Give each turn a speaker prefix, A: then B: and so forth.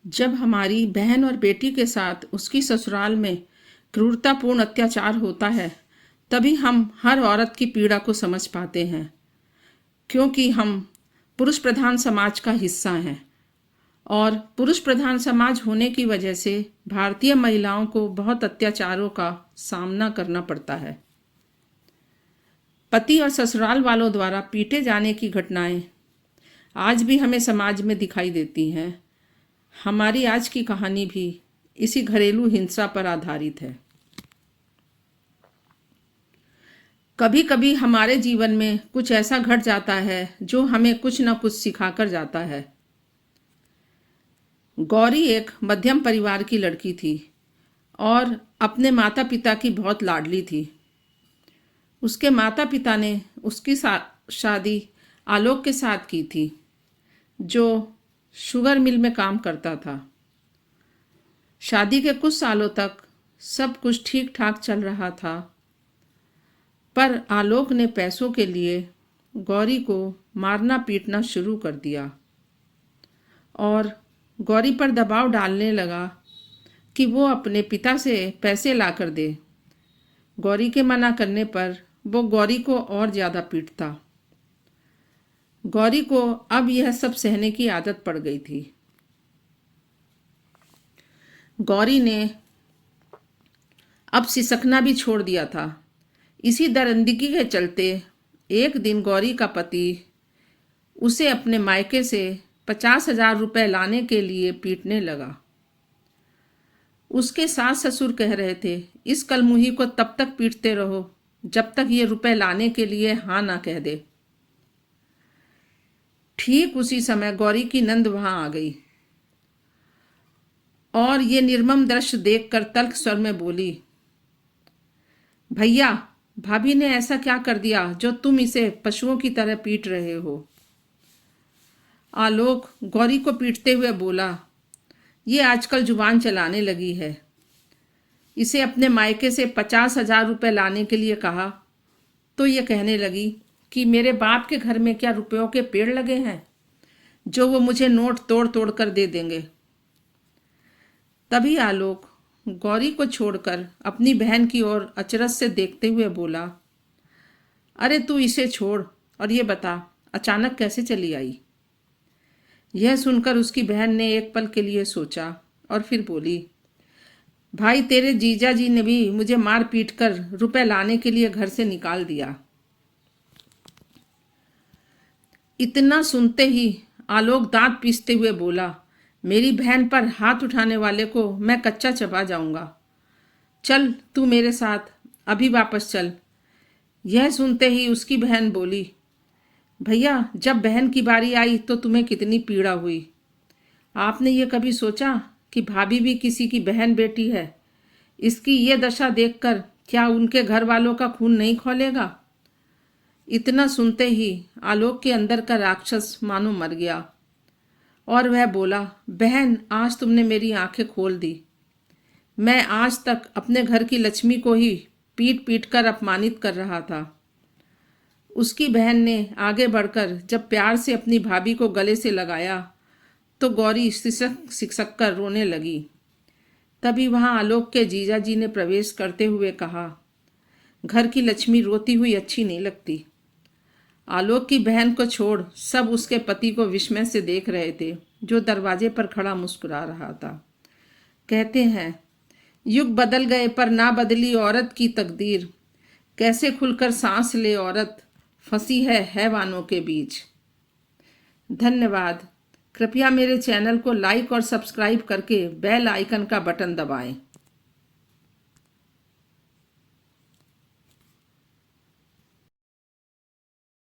A: जब हमारी बहन और बेटी के साथ उसकी ससुराल में क्रूरतापूर्ण अत्याचार होता है, तभी हम हर औरत की पीड़ा को समझ पाते हैं, क्योंकि हम पुरुष प्रधान समाज का हिस्सा हैं और पुरुष प्रधान समाज होने की वजह से भारतीय महिलाओं को बहुत अत्याचारों का सामना करना पड़ता है। पति और ससुराल वालों द्वारा पीटे जाने की घटनाएं आज भी हमें समाज में दिखाई देती हैं। हमारी आज की कहानी भी इसी घरेलू हिंसा पर आधारित है। कभी कभी हमारे जीवन में कुछ ऐसा घट जाता है जो हमें कुछ न कुछ सिखाकर जाता है। गौरी एक मध्यम परिवार की लड़की थी और अपने माता पिता की बहुत लाडली थी। उसके माता पिता ने उसकी शादी आलोक के साथ की थी, जो शुगर मिल में काम करता था। शादी के कुछ सालों तक सब कुछ ठीक ठाक चल रहा था, पर आलोक ने पैसों के लिए गौरी को मारना पीटना शुरू कर दिया और गौरी पर दबाव डालने लगा कि वो अपने पिता से पैसे ला कर दे। गौरी के मना करने पर वो गौरी को और ज़्यादा पीटता। गौरी को अब यह सब सहने की आदत पड़ गई थी। गौरी ने अब सिसकना भी छोड़ दिया था। इसी दरिंदगी के चलते एक दिन गौरी का पति उसे अपने मायके से 50,000 रुपये लाने के लिए पीटने लगा। उसके सास ससुर कह रहे थे, इस कलमुही को तब तक पीटते रहो जब तक ये रुपए लाने के लिए हाँ ना कह दे। ठीक उसी समय गौरी की नंद वहां आ गई और ये निर्मम दृश्य देखकर तल्ख स्वर में बोली, भैया, भाभी ने ऐसा क्या कर दिया जो तुम इसे पशुओं की तरह पीट रहे हो? आलोक गौरी को पीटते हुए बोला, ये आजकल जुबान चलाने लगी है। इसे अपने मायके से 50,000 रुपये लाने के लिए कहा तो ये कहने लगी कि मेरे बाप के घर में क्या रुपयों के पेड़ लगे हैं जो वो मुझे नोट तोड़ तोड़ कर दे देंगे। तभी आलोक गौरी को छोड़कर अपनी बहन की ओर अचरज से देखते हुए बोला, अरे तू इसे छोड़ और ये बता अचानक कैसे चली आई? यह सुनकर उसकी बहन ने एक पल के लिए सोचा और फिर बोली, भाई, तेरे जीजा जी ने भी मुझे मार पीट कर रुपए लाने के लिए घर से निकाल दिया। इतना सुनते ही आलोक दांत पीसते हुए बोला, मेरी बहन पर हाथ उठाने वाले को मैं कच्चा चबा जाऊंगा। चल तू मेरे साथ, अभी वापस चल। यह सुनते ही उसकी बहन बोली, भैया, जब बहन की बारी आई तो तुम्हें कितनी पीड़ा हुई। आपने ये कभी सोचा कि भाभी भी किसी की बहन बेटी है? इसकी ये दशा देखकर क्या उनके घर वालों का खून नहीं खौलेगा? इतना सुनते ही आलोक के अंदर का राक्षस मानो मर गया और वह बोला, बहन, आज तुमने मेरी आंखें खोल दी। मैं आज तक अपने घर की लक्ष्मी को ही पीट पीट कर अपमानित कर रहा था। उसकी बहन ने आगे बढ़कर जब प्यार से अपनी भाभी को गले से लगाया तो गौरी सिसक सिसक कर रोने लगी। तभी वहां आलोक के जीजा जी ने प्रवेश करते हुए कहा, घर की लक्ष्मी रोती हुई अच्छी नहीं लगती। आलोक की बहन को छोड़ सब उसके पति को विस्मय से देख रहे थे, जो दरवाजे पर खड़ा मुस्कुरा रहा था। कहते हैं, युग बदल गए पर ना बदली औरत की तकदीर, कैसे खुलकर सांस ले औरत, फंसी है हैवानों के बीच। धन्यवाद। कृपया मेरे चैनल को लाइक और सब्सक्राइब करके बेल आइकन का बटन दबाएं।